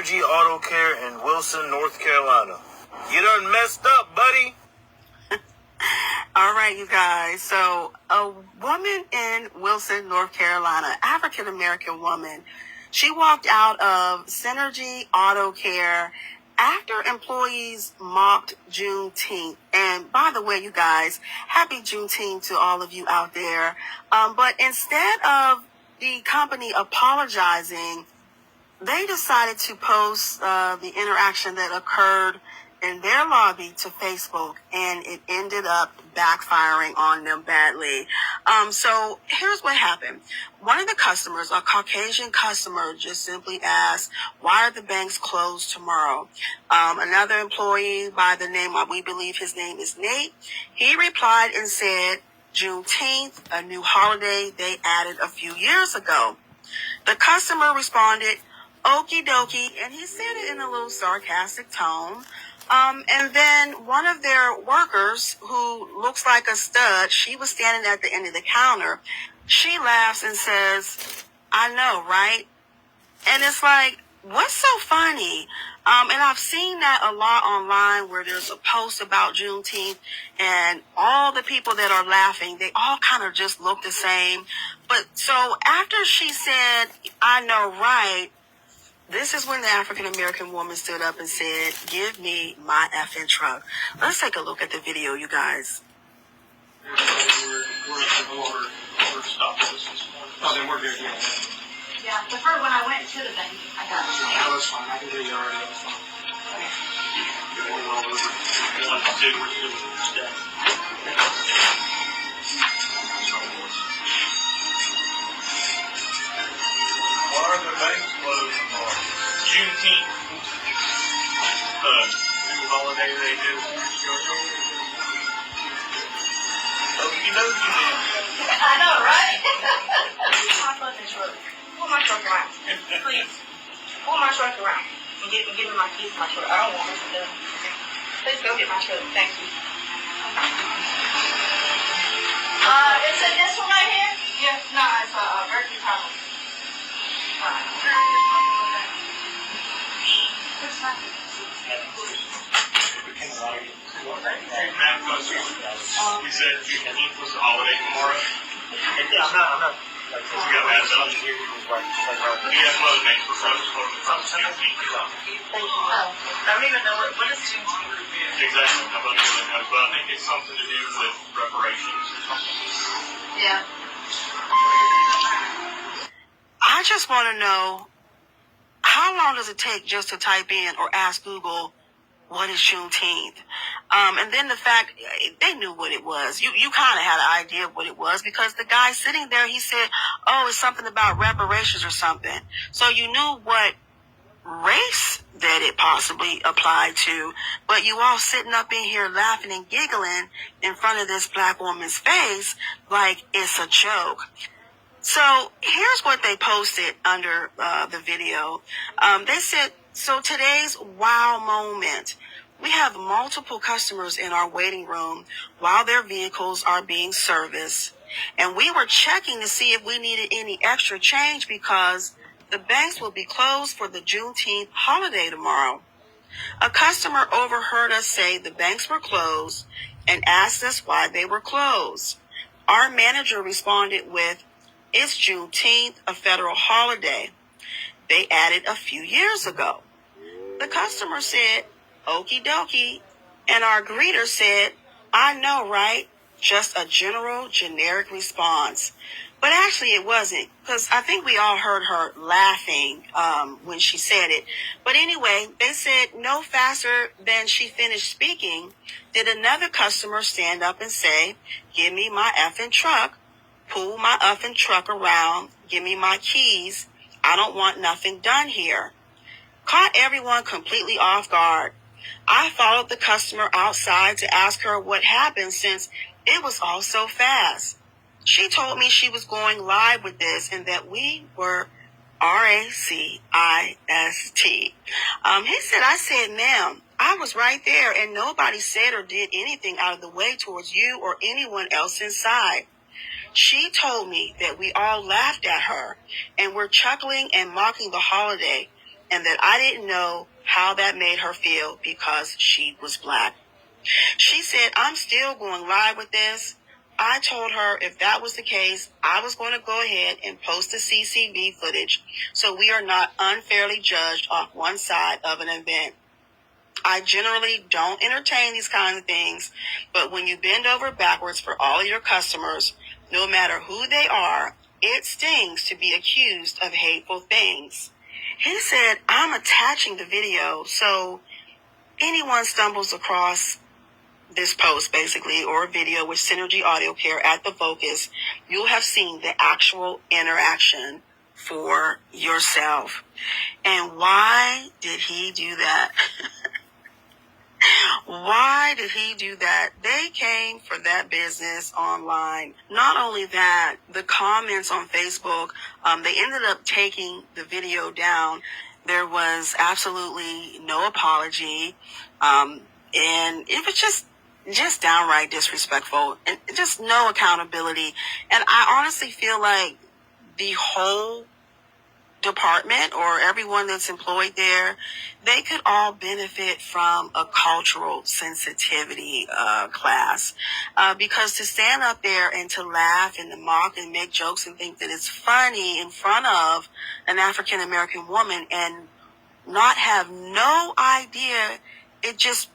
Synergy Auto Care in Wilson, North Carolina. You done messed up, buddy. All right, you guys. So a woman in Wilson, North Carolina, African-American woman, she walked out of Synergy Auto Care after employees mocked Juneteenth. And by the way, you guys, happy Juneteenth to all of you out there. But instead of the company apologizing, they decided to post the interaction that occurred in their lobby to Facebook, and it ended up backfiring on them badly. So here's what happened. One of the customers, a Caucasian customer, just simply asked, why are the banks closed tomorrow? Another employee by the name, we believe his name is Nate, he replied and said, Juneteenth, a new holiday they added a few years ago. The customer responded, okie dokie, and he said it in a little sarcastic tone. And then one of their workers, who looks like a stud, she was standing at the end of the counter. She laughs and says, I know, right? And it's like, what's so funny? And I've seen that a lot online where there's a post about Juneteenth and all the people that are laughing, they all kind of just look the same. But so after she said, I know, right? This is when the African-American woman stood up and said, give me my effing truck. Let's take a look at the video, you guys. We're at the border. We're stopping this morning. Oh, then we're good. Yeah, the first when I went to the thing, I got it. Yeah, that's fine. I can do you already. That's fine. Okay. Good morning, all over. 1, 2, we're doing step. Why are the banks closed tomorrow? Juneteenth. New holiday they do. Okie dokie, man. I know, right? Pull my fucking truck. Pull my truck around. Please. Pull my truck around. And give me my keys to my truck. I don't want this to do. Please go get my truck. Thank you. Is it this one right here? Yeah. No, it's a Berkeley problem. We said Juneteenth was the holiday tomorrow. Yeah, I'm not. We got mad about it. Yeah, well, the banks were closed for Juneteenth. Thank you. I don't even know what is Juneteenth. Exactly. Nobody really knows, but I think it's something to do with reparations or something. Yeah. I just want to know, how long does it take just to type in or ask Google, what is Juneteenth? And then the fact, they knew what it was. You kind of had an idea of what it was because the guy sitting there, he said, oh, it's something about reparations or something. So you knew what race that it possibly applied to, but you all sitting up in here laughing and giggling in front of this black woman's face like it's a joke. So here's what they posted under the video. They said, so today's wow moment. We have multiple customers in our waiting room while their vehicles are being serviced. And we were checking to see if we needed any extra change because the banks will be closed for the Juneteenth holiday tomorrow. A customer overheard us say the banks were closed and asked us why they were closed. Our manager responded with, it's Juneteenth, a federal holiday. They added a few years ago. The customer said, okie dokie. And our greeter said, I know, right? Just a general, generic response. But actually it wasn't, because I think we all heard her laughing when she said it. But anyway, they said no faster than she finished speaking did another customer stand up and say, give me my effing truck. Pull my effing truck around, give me my keys. I don't want nothing done here. Caught everyone completely off guard. I followed the customer outside to ask her what happened since it was all so fast. She told me she was going live with this and that we were RACIST. I said, ma'am, I was right there and nobody said or did anything out of the way towards you or anyone else inside. She told me that we all laughed at her and were chuckling and mocking the holiday and that I didn't know how that made her feel because she was black. She said, I'm still going live with this. I told her if that was the case, I was going to go ahead and post the CCV footage so we are not unfairly judged off one side of an event. I generally don't entertain these kinds of things, but when you bend over backwards for all of your customers, no matter who they are, it stings to be accused of hateful things. He said, I'm attaching the video so anyone stumbles across this post, basically, or a video with Synergy Audio Care at the focus, you'll have seen the actual interaction for yourself. And why did he do that? Why did he do that? They came for that business online. Not only that, the comments on Facebook, they ended up taking the video down. There was absolutely no apology. And it was just downright disrespectful and just no accountability. And I honestly feel like the whole department or everyone that's employed there, they could all benefit from a cultural sensitivity class, because to stand up there and to laugh and to mock and make jokes and think that it's funny in front of an African American woman and not have no idea, it just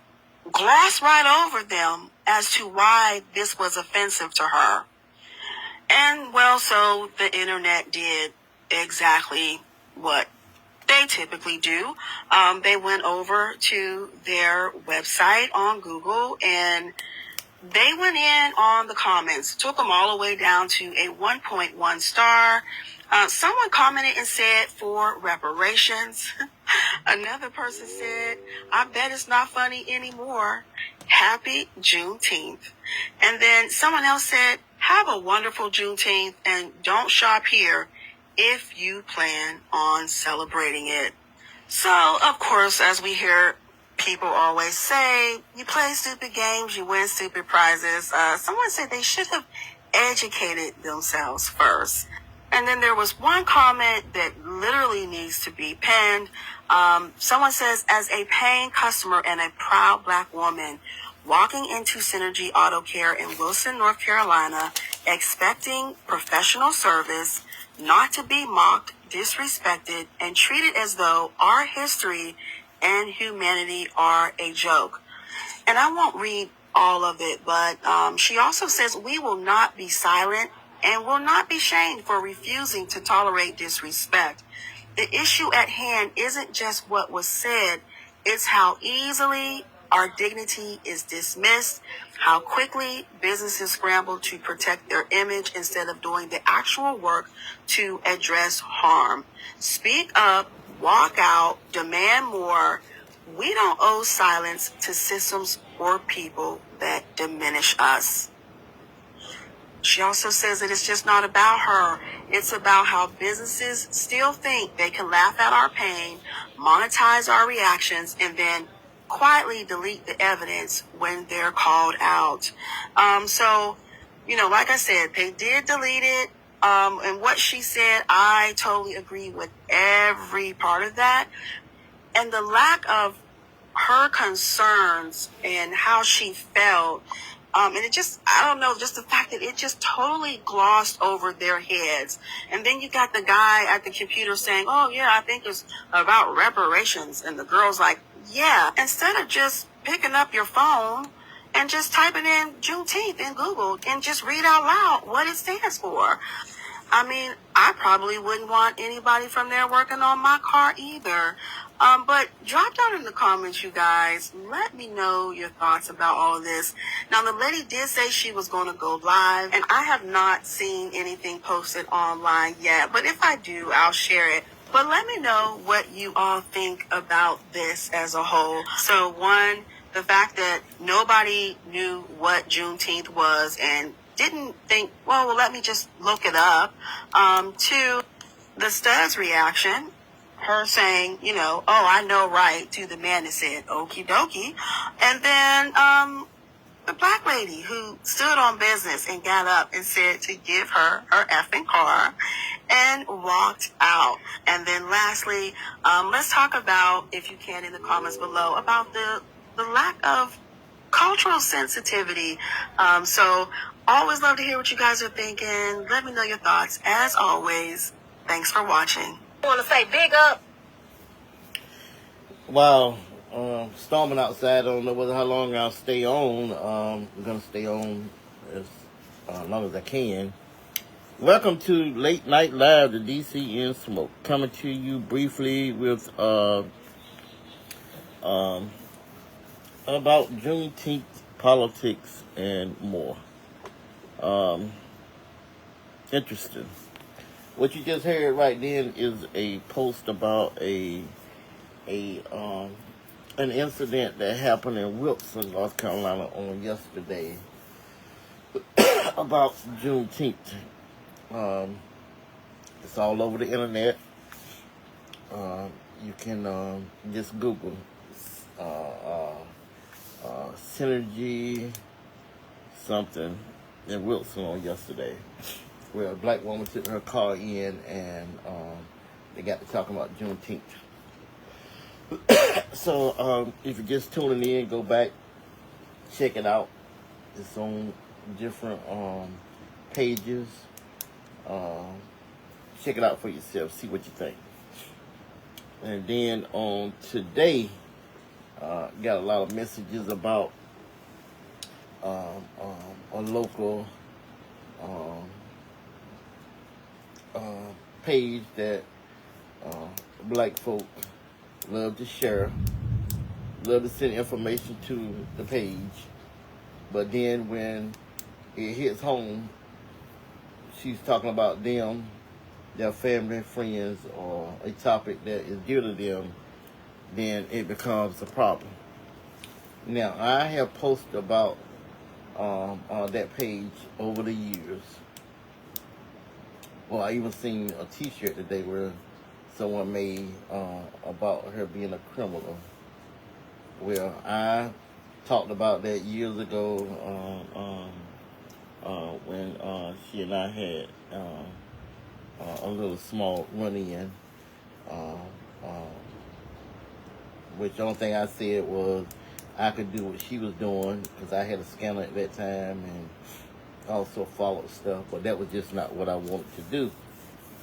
glossed right over them as to why this was offensive to her. And well, so the internet did exactly what they typically do. They went over to their website on Google and they went in on the comments, took them all the way down to a 1.1 star. Someone commented and said for reparations. Another person said, I bet it's not funny anymore. Happy Juneteenth. And then someone else said, have a wonderful Juneteenth and don't shop here if you plan on celebrating it. So, of course, as we hear people always say, you play stupid games, you win stupid prizes. Someone said they should have educated themselves first. And then there was one comment that literally needs to be penned. Someone says, as a paying customer and a proud black woman walking into Synergy Auto Care in Wilson, North Carolina, expecting professional service, not to be mocked, disrespected, and treated as though our history and humanity are a joke. And I won't read all of it, but she also says we will not be silent and will not be shamed for refusing to tolerate disrespect. The issue at hand isn't just what was said, it's how easily our dignity is dismissed, how quickly businesses scramble to protect their image instead of doing the actual work to address harm. Speak up, walk out, demand more. We don't owe silence to systems or people that diminish us. She also says that it's just not about her. It's about how businesses still think they can laugh at our pain, monetize our reactions, and then quietly delete the evidence when they're called out. So, like I said, they did delete it. And what she said, I totally agree with every part of that. And the lack of her concerns and how she felt, and it just, I don't know, just the fact that it just totally glossed over their heads. And then you got the guy at the computer saying, oh yeah, I think it's about reparations. And the girl's like, yeah, instead of just picking up your phone and just typing in Juneteenth in Google and just read out loud what it stands for. I mean, I probably wouldn't want anybody from there working on my car either. But drop down in the comments, you guys. Let me know your thoughts about all of this. Now, the lady did say she was going to go live, and I have not seen anything posted online yet. But if I do, I'll share it. But let me know what you all think about this as a whole. So, one, the fact that nobody knew what Juneteenth was and didn't think, well, let me just look it up. Two, the stud's reaction, her saying, oh, I know, right, to the man that said, okie dokie. And then the black lady who stood on business and got up and said to give her effing car and walked out. And then lastly, let's talk about, if you can, in the comments below, about the lack of cultural sensitivity. So always love to hear what you guys are thinking. Let me know your thoughts. As always, thanks for watching. I want to say big up. Wow. Storming outside. I don't know how long I'll stay on. I'm going to stay on as long as I can. Welcome to Late Night Live, the DCN Smoke. Coming to you briefly with about Juneteenth politics and more. Interesting. What you just heard right then is a post about an incident that happened in Wilson, North Carolina on yesterday about Juneteenth. It's all over the internet. You can just Google synergy something in Wilson on yesterday, where a black woman took her car in and they got to talking about Juneteenth. So if you're just tuning in, go back, check it out. It's on different pages. Check it out for yourself, see what you think. And then on today, got a lot of messages about a local page that black folk love to share, love to send information to the page, but then when it hits home, she's talking about them, their family, friends, or a topic that is dear to them, then it becomes a problem. Now, I have posted about that page over the years. Well, I even seen a t-shirt today where someone made about her being a criminal. Well, I talked about that years ago when she and I had a little small run-in, which the only thing I said was I could do what she was doing because I had a scanner at that time and also followed stuff, but that was just not what I wanted to do.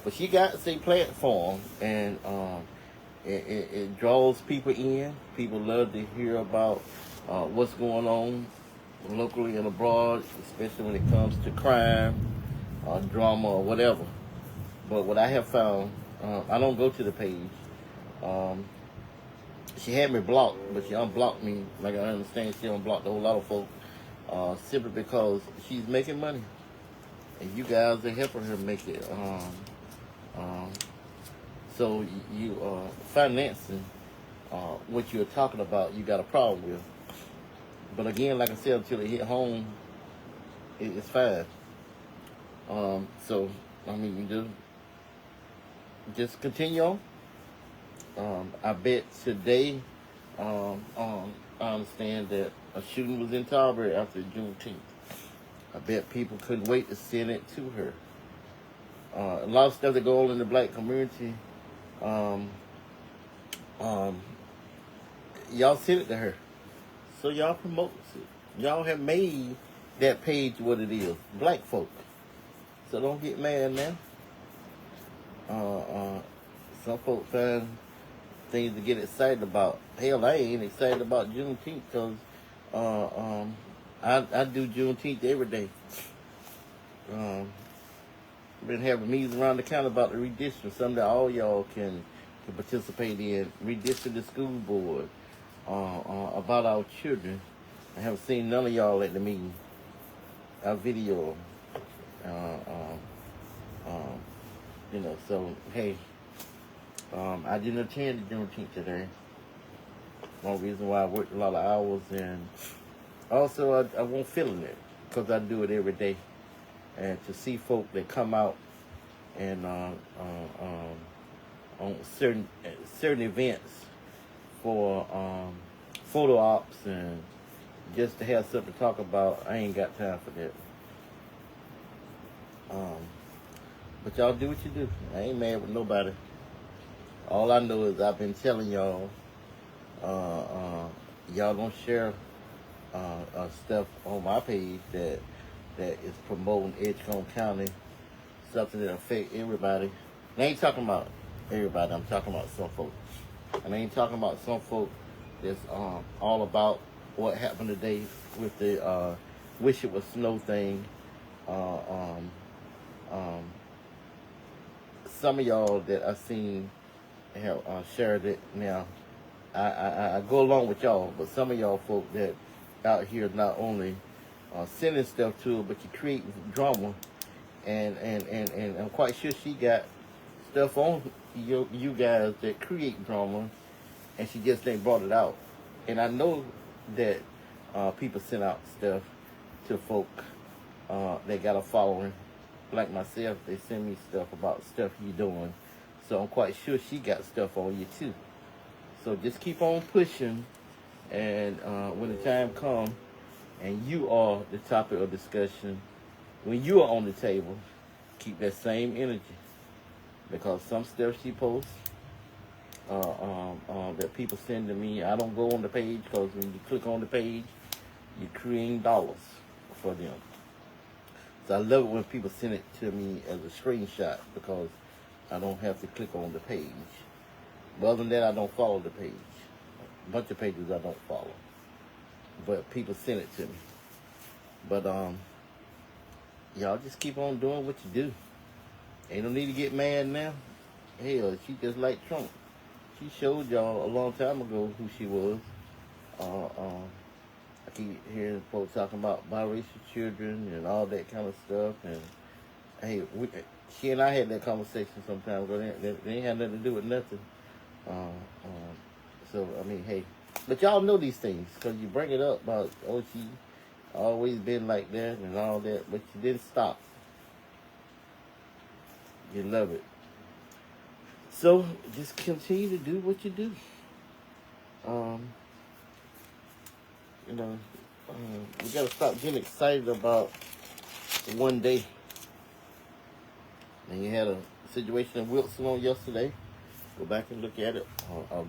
But she got a platform, and it draws people in. People love to hear about what's going on locally and abroad, especially when it comes to crime, drama, or whatever. But what I have found, I don't go to the page. She had me blocked, but she unblocked me. Like, I understand she unblocked a whole lot of folks simply because she's making money. And you guys are helping her make it. So you are financing what you're talking about, you got a problem with. But again, like I said, until it hit home, it's fine. So, I mean, you just continue on. I bet today, I understand that a shooting was in Tarbury after Juneteenth. I bet people couldn't wait to send it to her. A lot of stuff that go on in the black community, y'all send it to her. So y'all promote it. Y'all have made that page what it is. Black folk. So don't get mad now. Some folks find things to get excited about. Hell, I ain't excited about Juneteenth because I do Juneteenth every day. Been having meetings around the county about the redistricting, something that all y'all can participate in. Redistrict the school board, about our children. I haven't seen none of y'all at the meeting. Our video, you know. So hey, I didn't attend the Juneteenth today. One reason why I worked a lot of hours, and also I won't feeling it because I do it every day. And to see folk that come out and on certain events for photo ops and just to have something to talk about, I ain't got time for that. But y'all do what you do. I ain't mad with nobody. All I know is I've been telling y'all, y'all don't share stuff on my page that is promoting Edgecombe County, something that affect everybody. And I ain't talking about everybody. I'm talking about some folks. And I ain't talking about some folks that's all about what happened today with the wish it was snow thing. Some of y'all that I seen have shared it. Now, I go along with y'all, but some of y'all folk that out here not only sending stuff to her, but you create drama, and I'm quite sure she got stuff on you guys that create drama, and she just ain't brought it out. And I know that people send out stuff to folk that got a following, like myself. They send me stuff about stuff you doing, so I'm quite sure she got stuff on you too. So just keep on pushing, and when the time comes and you are the topic of discussion, when you are on the table, keep that same energy, because some stuff she posts that people send to me, I don't go on the page, because when you click on the page, you're creating dollars for them. So I love it when people send it to me as a screenshot, because I don't have to click on the page. But other than that, I don't follow the page. A bunch of pages I don't follow. But people send it to me. But y'all just keep on doing what you do. Ain't no need to get mad now. Hell, she just like Trump. She showed y'all a long time ago who she was. I keep hearing folks talking about biracial children and all that kind of stuff. And hey, she and I had that conversation sometime ago. They ain't had nothing to do with nothing. So I mean, hey, but y'all know these things, because you bring it up about, oh, she always been like that and all that, but you didn't stop. You love it. So just continue to do what you do. We gotta stop getting excited about one day. And you had a situation in Wilson on yesterday. Go back and look at it.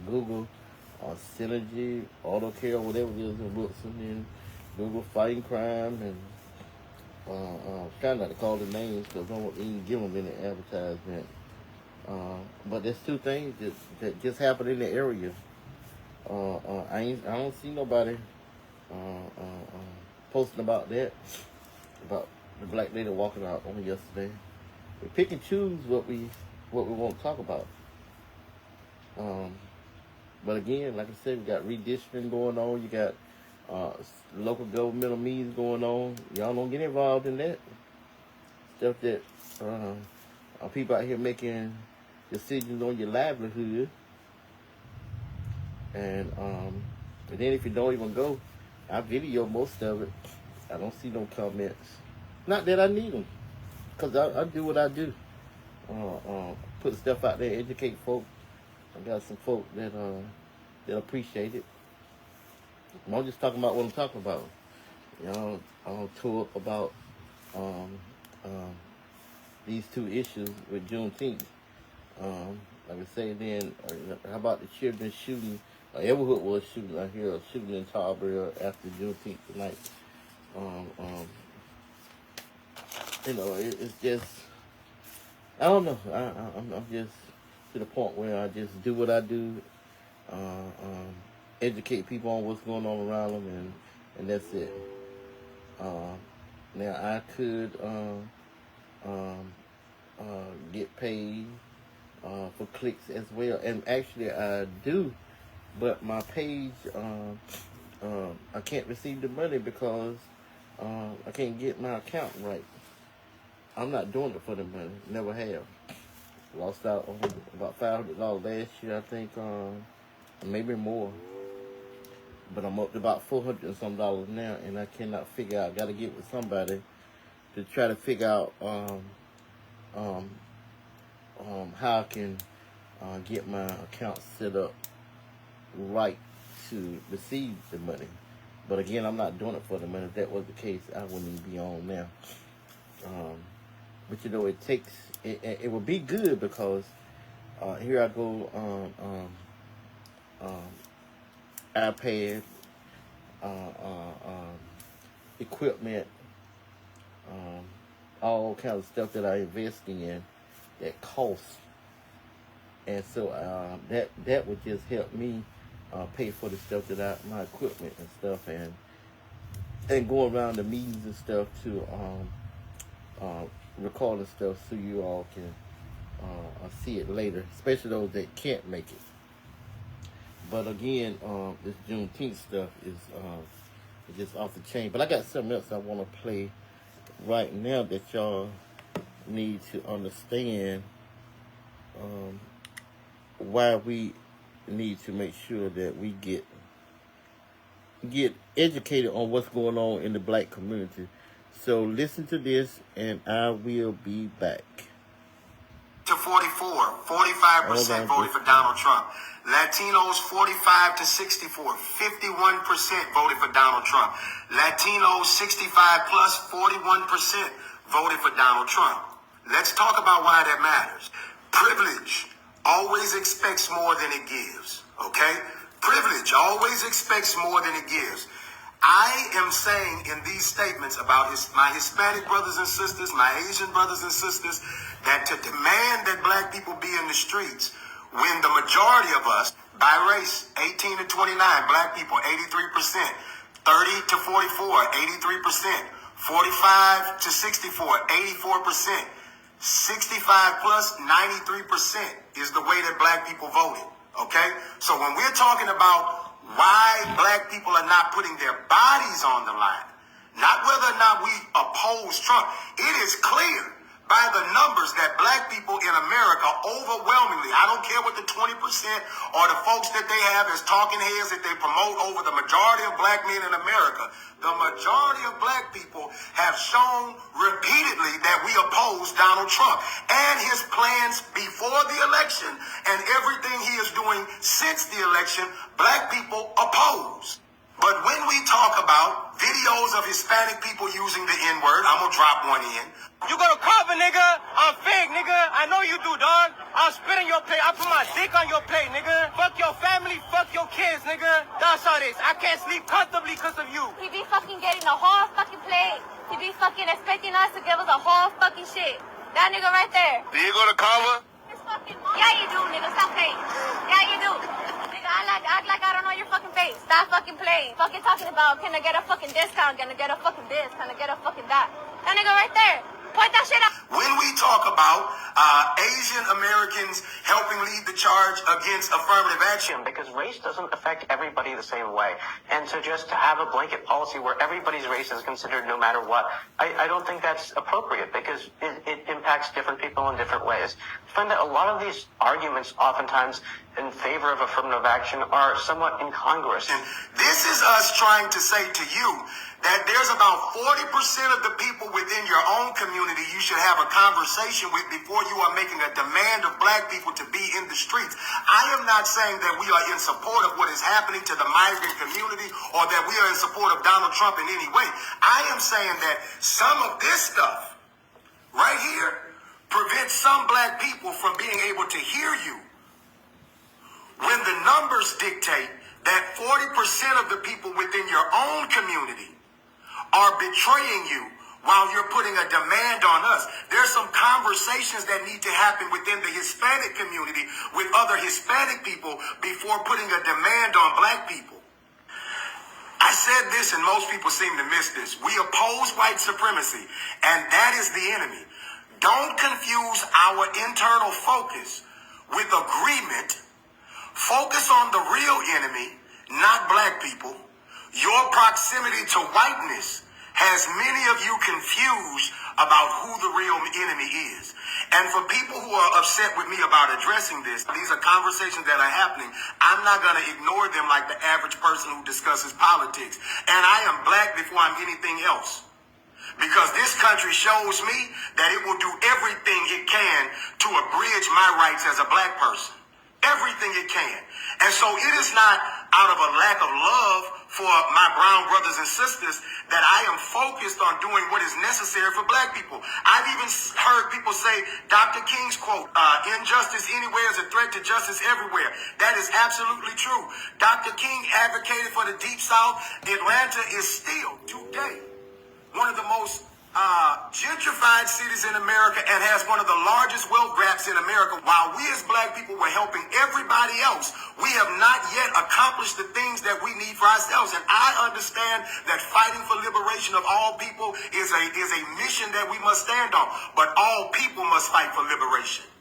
Google Synergy, Auto Care, whatever it is in Wilson, and Google fighting crime, and try not to call the names, because I don't even give them any advertisement. But there's two things that just happened in the area. I don't see nobody posting about that, about the black lady walking out on yesterday. We pick and choose what we want to talk about. But again, like I said, we got redistricting going on. You got local governmental meetings going on. Y'all don't get involved in that stuff. That people out here making decisions on your livelihood. And then if you don't even go, I video most of it. I don't see no comments. Not that I need them, because I do what I do. Put stuff out there, educate folk. I got some folk that appreciate it. I'm just talking about what I'm talking about. I'll talk about these two issues with Juneteenth. Like I say, then how about the children shooting? Everwood was shooting. I hear a shooting in Tarboro after Juneteenth tonight. It's just, I don't know. I'm just to the point where I just do what I do, educate people on what's going on around them, and that's it. Now I could get paid for clicks as well, and actually I do, but my page I can't receive the money because I can't get my account right. I'm not doing it for the money, never have. Lost out on about $500 last year, I think, maybe more. But I'm up to about $400 and some now, and I cannot figure out. Got to get with somebody to try to figure out how I can get my account set up right to receive the money. But again, I'm not doing it for the money. If that was the case, I wouldn't even be on now. But you know, it takes it would be good because here I go iPad, equipment, all kinds of stuff that I invest in that costs, and so that would just help me pay for the stuff that my equipment and stuff, and go around the meetings and stuff to record the stuff so you all can see it later, especially those that can't make it. But again, this Juneteenth stuff is just off the chain. But I got something else I want to play right now that y'all need to understand why we need to make sure that we get educated on what's going on in the black community. So listen to this, and I will be back. To 45% voted for Donald Trump. Latinos 45 to 64, 51% voted for Donald Trump. Latinos 65 plus, 41% voted for Donald Trump. Let's talk about why that matters. Privilege always expects more than it gives, okay? Privilege always expects more than it gives. I am saying in these statements about my Hispanic brothers and sisters, my Asian brothers and sisters, that to demand that black people be in the streets when the majority of us, by race, 18 to 29, black people, 83%, 30 to 44, 83%, 45 to 64, 84%, 65 plus, 93% is the way that black people voted, okay? So when we're talking about why black people are not putting their bodies on the line, not whether or not we oppose Trump, it is clear by the numbers that black people in America overwhelmingly, I don't care what the 20% or the folks that they have as talking heads that they promote over the majority of black men in America, the majority of black people have shown repeatedly that we oppose Donald Trump and his plans before the election and everything he is doing since the election, black people oppose. But when we talk about videos of Hispanic people using the N-word, I'm going to drop one in. You go to cover, nigga. I'm fake, nigga. I know you do, dog. I'll spit in your plate. I'll put my dick on your plate, nigga. Fuck your family. Fuck your kids, nigga. That's how it is. I can't sleep comfortably because of you. He be fucking getting a whole fucking plate. He be fucking expecting us to give us a whole fucking shit. That nigga right there. Do you go to cover? Yeah, you do, nigga. Stop playing. Yeah, you do. Nigga, act like I don't know your fucking face. Stop fucking playing. Fucking talking about, can I get a fucking discount? Can I get a fucking this? Can I get a fucking that? That nigga right there. Point that shit out. When we talk about Asian Americans helping lead the charge against affirmative action, because race doesn't affect everybody the same way. And so just to have a blanket policy where everybody's race is considered no matter what, I don't think that's appropriate because it impacts different people in different ways. I find that a lot of these arguments oftentimes in favor of affirmative action are somewhat incongruous. and this is us trying to say to you that there's about 40% of the people within your own community you should have a conversation with before you are making a demand of black people to be in the streets. I am not saying that we are in support of what is happening to the migrant community or that we are in support of Donald Trump in any way. I am saying that some of this stuff right here prevents some black people from being able to hear you when the numbers dictate that 40% of the people within your own community are betraying you while you're putting a demand on us. There's some conversations that need to happen within the Hispanic community with other Hispanic people before putting a demand on black people. I said this and most people seem to miss this. We oppose white supremacy, and that is the enemy. Don't confuse our internal focus with agreement. Focus on the real enemy, not black people. Your proximity to whiteness has many of you confused about who the real enemy is. And for people who are upset with me about addressing this, these are conversations that are happening. I'm not going to ignore them like the average person who discusses politics. And I am black before I'm anything else. Because this country shows me that it will do everything it can to abridge my rights as a black person. Everything it can. And so it is not out of a lack of love for my brown brothers and sisters that I am focused on doing what is necessary for black people. I've even heard people say Dr. King's quote, injustice anywhere is a threat to justice everywhere. That is absolutely true. Dr. King advocated for the Deep South. Atlanta is still today one of the most gentrified cities in America and has one of the largest wealth gaps in America. While we as black people were helping everybody else, we have not yet accomplished the things that we need for ourselves. And I understand that fighting for liberation of all people is a mission that we must stand on. But all people must fight for liberation.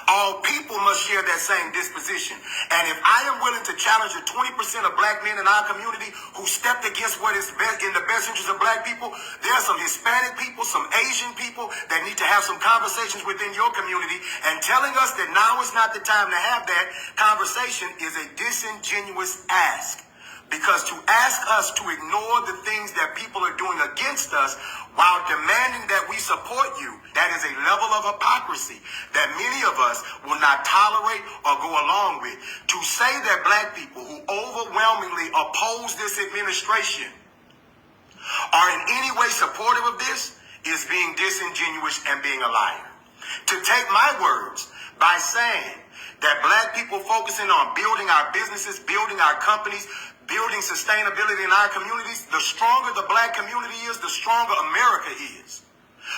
All people must share that same disposition. And if I am willing to challenge the 20% of black men in our community who stepped against what is best in the best interest of black people, there are some Hispanic people, some Asian people that need to have some conversations within your community, and telling us that now is not the time to have that conversation is a disingenuous ask. Because to ask us to ignore the things that people are doing against us while demanding that we support you, that is a level of hypocrisy that many of us will not tolerate or go along with. To say that black people who overwhelmingly oppose this administration are in any way supportive of this is being disingenuous and being a liar. To take my words by saying that black people focusing on building our businesses, building our companies, building sustainability in our communities, the stronger the black community is, the stronger America is.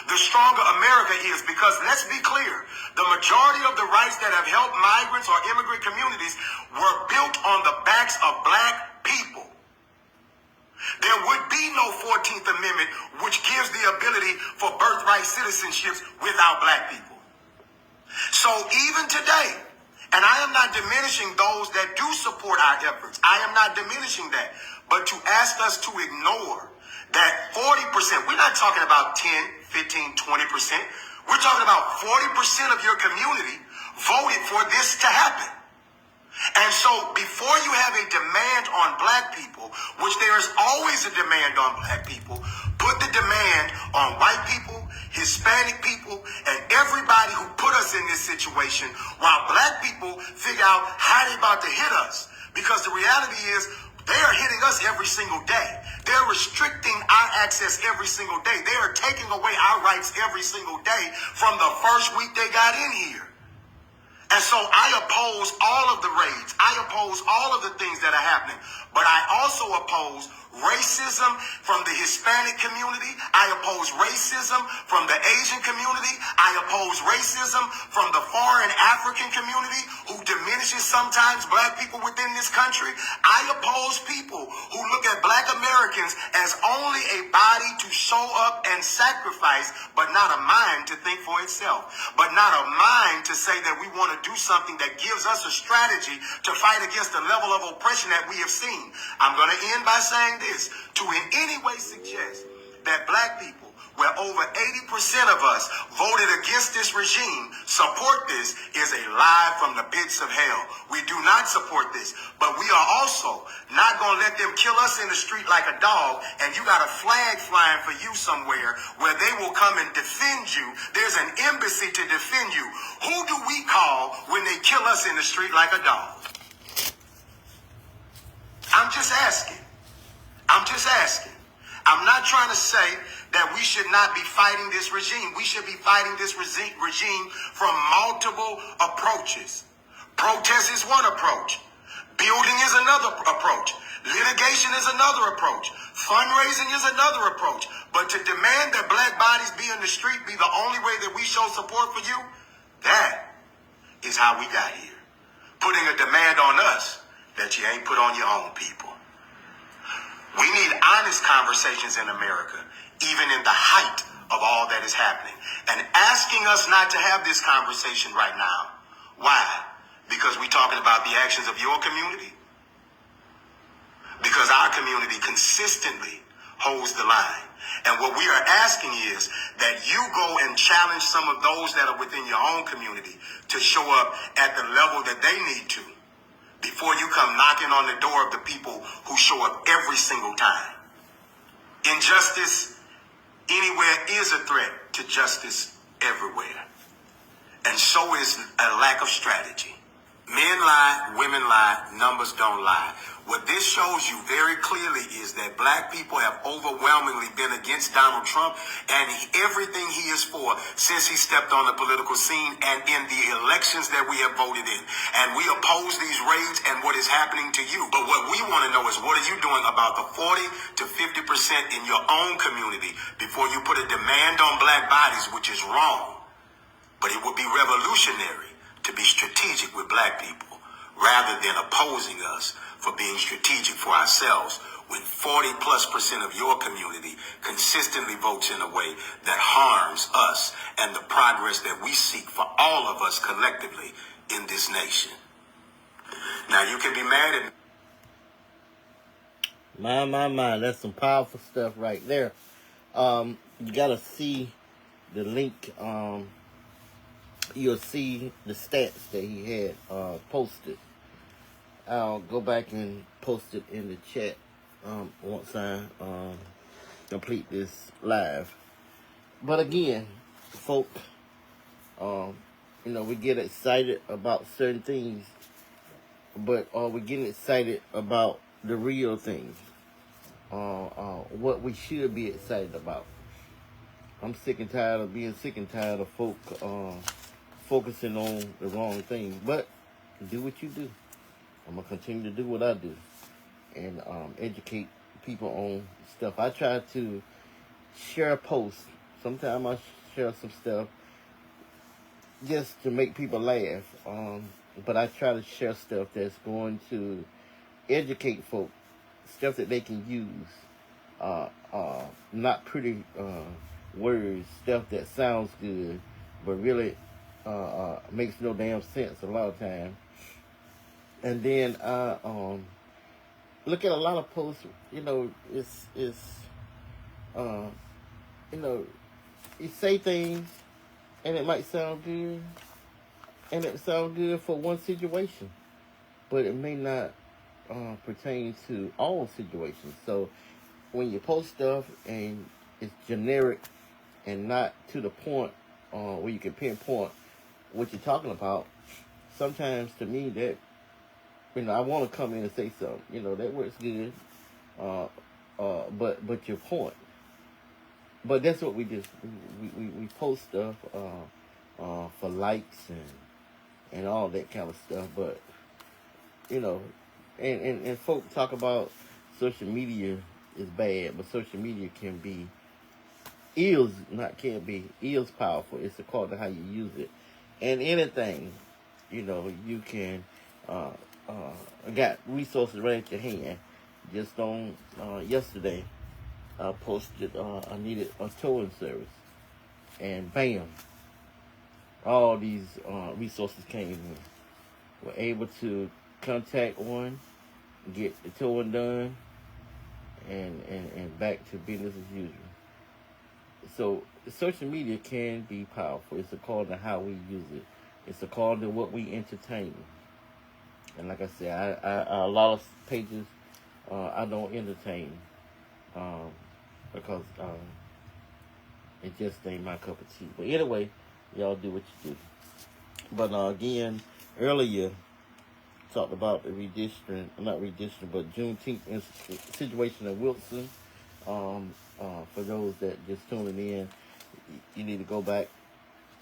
The stronger America is, because let's be clear, the majority of the rights that have helped migrants or immigrant communities were built on the backs of black people. There would be no 14th Amendment, which gives the ability for birthright citizenships without black people. So even today, and I am not diminishing those that do support our efforts. I am not diminishing that. But to ask us to ignore that 40%, we're not talking about 10, 15, 20%. We're talking about 40% of your community voted for this to happen. And so before you have a demand on black people, which there is always a demand on black people, put the demand on white people, Hispanic people, and everybody who put us in this situation, while black people figure out how they're about to hit us. Because the reality is, they are hitting us every single day. They're restricting our access every single day. They are taking away our rights every single day from the first week they got in here. And so I oppose all of the raids. I oppose all of the things that are happening. But I also oppose racism from the Hispanic community. I oppose racism from the Asian community. I oppose racism from the foreign African community who diminishes sometimes black people within this country. I oppose people who look at black Americans as only a body to show up and sacrifice, but not a mind to think for itself, but not a mind to say that we want to do something that gives us a strategy to fight against the level of oppression that we have seen. I'm going to end by saying this, to in any way suggest that black people, where over 80% of us voted against this regime, support this, is a lie from the pits of hell. We do not support this, but we are also not going to let them kill us in the street like a dog, and you got a flag flying for you somewhere where they will come and defend you. There's an embassy to defend you. Who do we call when they kill us in the street like a dog? I'm just asking. I'm not trying to say that we should not be fighting this regime. We should be fighting this regime from multiple approaches. Protest is one approach. Building is another approach. Litigation is another approach. Fundraising is another approach. But to demand that black bodies be in the street be the only way that we show support for you, that is how we got here. Putting a demand on us that you ain't put on your own people. We need honest conversations in America, even in the height of all that is happening. And asking us not to have this conversation right now. Why? Because we're talking about the actions of your community? Because our community consistently holds the line. And what we are asking is that you go and challenge some of those that are within your own community to show up at the level that they need to, before you come knocking on the door of the people who show up every single time. Injustice anywhere is a threat to justice everywhere. And so is a lack of strategy. Men lie, women lie, numbers don't lie. What this shows you very clearly is that black people have overwhelmingly been against Donald Trump and everything he is for since he stepped on the political scene and in the elections that we have voted in. And we oppose these raids and what is happening to you. But what we want to know is, what are you doing about the 40 to 50% in your own community before you put a demand on black bodies, which is wrong. But it would be revolutionary to be strategic with black people rather than opposing us for being strategic for ourselves when 40+% of your community consistently votes in a way that harms us and the progress that we seek for all of us collectively in this nation. Now, you can be mad at My, that's some powerful stuff right there. You gotta see the link. You'll see the stats that he had posted. I'll go back and post it in the chat once I complete this live. But again, folk, we get excited about certain things, but are we getting excited about the real things? What we should be excited about. I'm sick and tired of being sick and tired of folk focusing on the wrong thing. But do what you do. I'm going to continue to do what I do and educate people on stuff. I try to share posts. Sometimes I share some stuff just to make people laugh. But I try to share stuff that's going to educate folk, stuff that they can use. Not pretty words, stuff that sounds good, but really makes no damn sense a lot of times. And then look at a lot of posts. It's you say things and it might sound good, and it sounds good for one situation, but it may not pertain to all situations. So when you post stuff and it's generic and not to the point where you can pinpoint what you're talking about, sometimes to me that, I want to come in and say something, that works good, but your point. But that's what we do. We post stuff for likes and all that kind of stuff. But, and folk talk about social media is bad, but social media is powerful. It's according to how you use it. And anything, you can, got resources right at your hand. Just on, yesterday, I posted, I needed a towing service. And bam, all these resources came in. We're able to contact one, get the towing done, and back to business as usual. So social media can be powerful. It's according to how we use it. It's according to what we entertain. And like I said, I a lot of pages I don't entertain because it just ain't my cup of tea. But anyway, y'all do what you do. But again, earlier talked about the not redistricting, but Juneteenth situation in Wilson. For those that just tuning in, you need to go back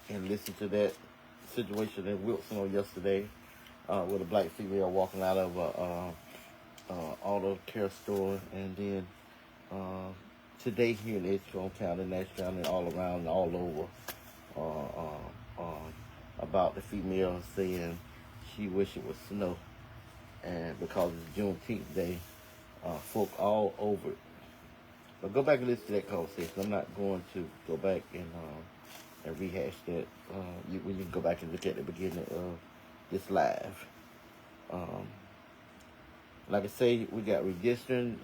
and listen to that situation in Wilson on yesterday, with a black female walking out of a auto care store, and then today here in Edgecombe County, Nash County, all around, all over, about the female saying she wish it was snow, and because it's Juneteenth Day, folk all over it. But go back and listen to that conversation. I'm not going to go back and rehash that. You can go back and look at the beginning of this live. Like I say, we got redistricting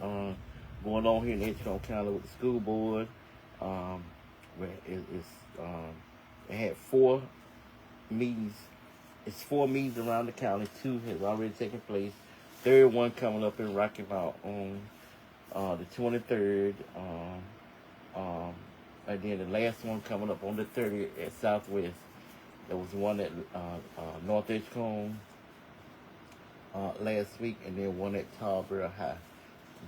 going on here in Edgecombe County with the school board. Where it had 4 meetings. It's 4 meetings around the county. 2 has already taken place. Third one coming up in Rocky Mount on the 23rd, and then the last one coming up on the 30th at Southwest. There was one at North Edgecombe, last week, and then one at Tarboro High.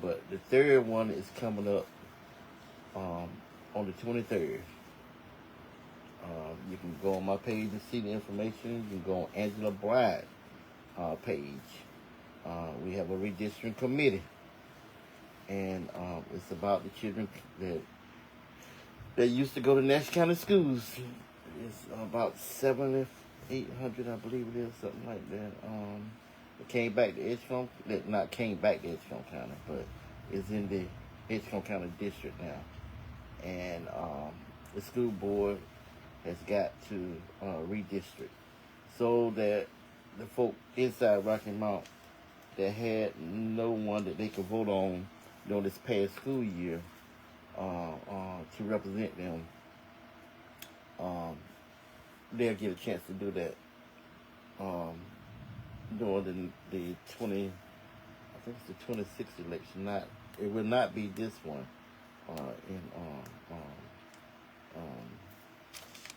But the third one is coming up on the 23rd. You can go on my page and see the information. You can go on Angela Bride page. We have a redistricting committee, and it's about the children that used to go to Nash County schools. It's about 800, I believe it is, something like that. It came back to Edgecombe, not came back to Edgecombe County, but it's in the Edgecombe County district now. And the school board has got to redistrict so that the folk inside Rocky Mount that had no one that they could vote on during this past school year to represent them, they'll get a chance to do that during the 20, I think it's the 26th election. It will not be this one.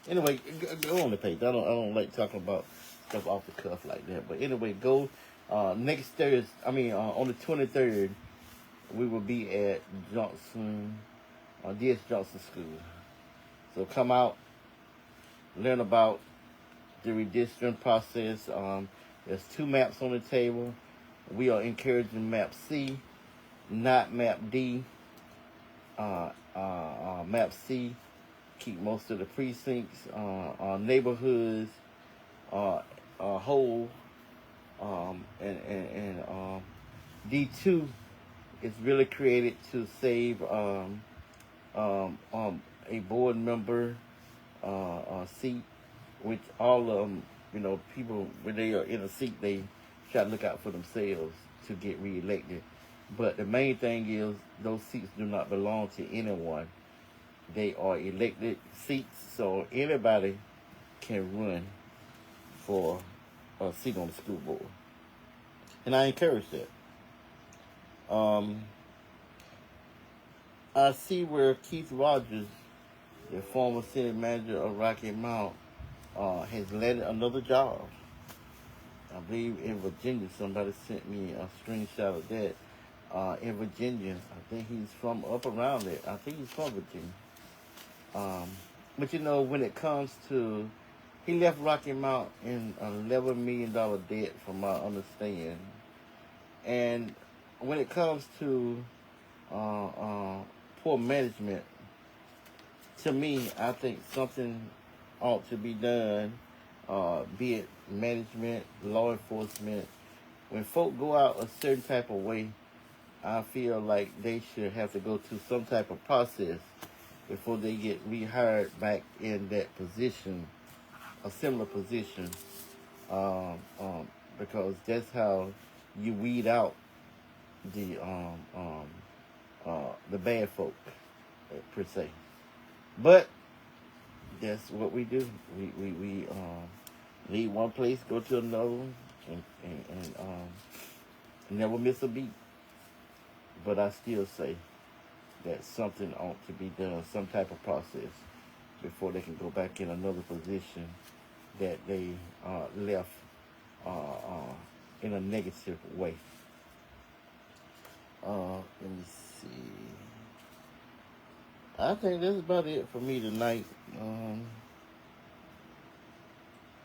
Anyway, go on the page. I don't like talking about stuff off the cuff like that. But anyway, go next Thursday. On the 23rd, we will be at Johnson, D.S. Johnson School. So come out, learn about the redistricting process. There's 2 maps on the table. We are encouraging map C, not map D. Map C, keep most of the precincts, neighborhoods whole, and D2 is really created to save a board member seat, which all of them, people when they are in a seat, they try to look out for themselves to get reelected. But the main thing is those seats do not belong to anyone. They are elected seats, so anybody can run for a seat on the school board. And I encourage that. I see where Keith Rogers, the former city manager of Rocky Mount, has landed another job. I believe in Virginia. Somebody sent me a screenshot of that. In Virginia, I think he's from up around there. I think he's from Virginia. But when it comes to, he left Rocky Mount in an $11 million debt, from my understanding. And when it comes to poor management, to me, I think something ought to be done, be it management, law enforcement. When folk go out a certain type of way, I feel like they should have to go through some type of process before they get rehired back in that position, a similar position, because that's how you weed out the bad folk, per se. But that's what we do. We leave one place, go to another one, and never miss a beat. But I still say that something ought to be done, some type of process, before they can go back in another position that they left in a negative way. Let me see. I think that's about it for me tonight.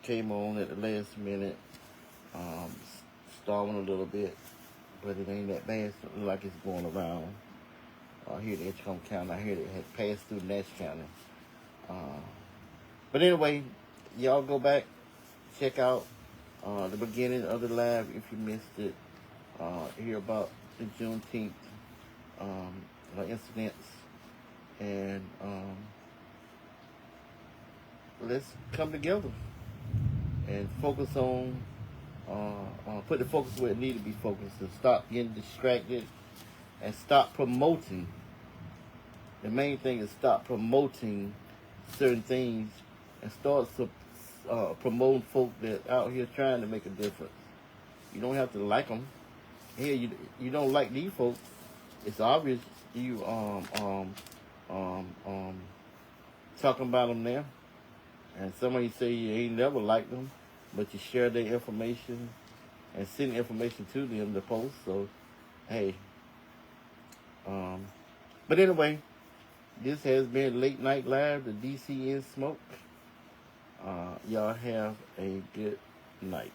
Came on at the last minute, stalling a little bit, but it ain't that bad. So it look like it's going around here in Edgecombe County. I heard it had passed through Nash County. But anyway, y'all go back, check out the beginning of the live if you missed it. Hear about the Juneteenth incidents, and let's come together and focus on, put the focus where it needs to be focused, and stop getting distracted and stop promoting. The main thing is stop promoting certain things and start promoting folk that out here trying to make a difference. You don't have to like them. Here, you don't like these folks. It's obvious you talking about them there. And some of you say you ain't never liked them, but you share their information and send information to them to post. So, hey. But anyway, this has been Late Night Live, the DCN Smoke. Y'all have a good night.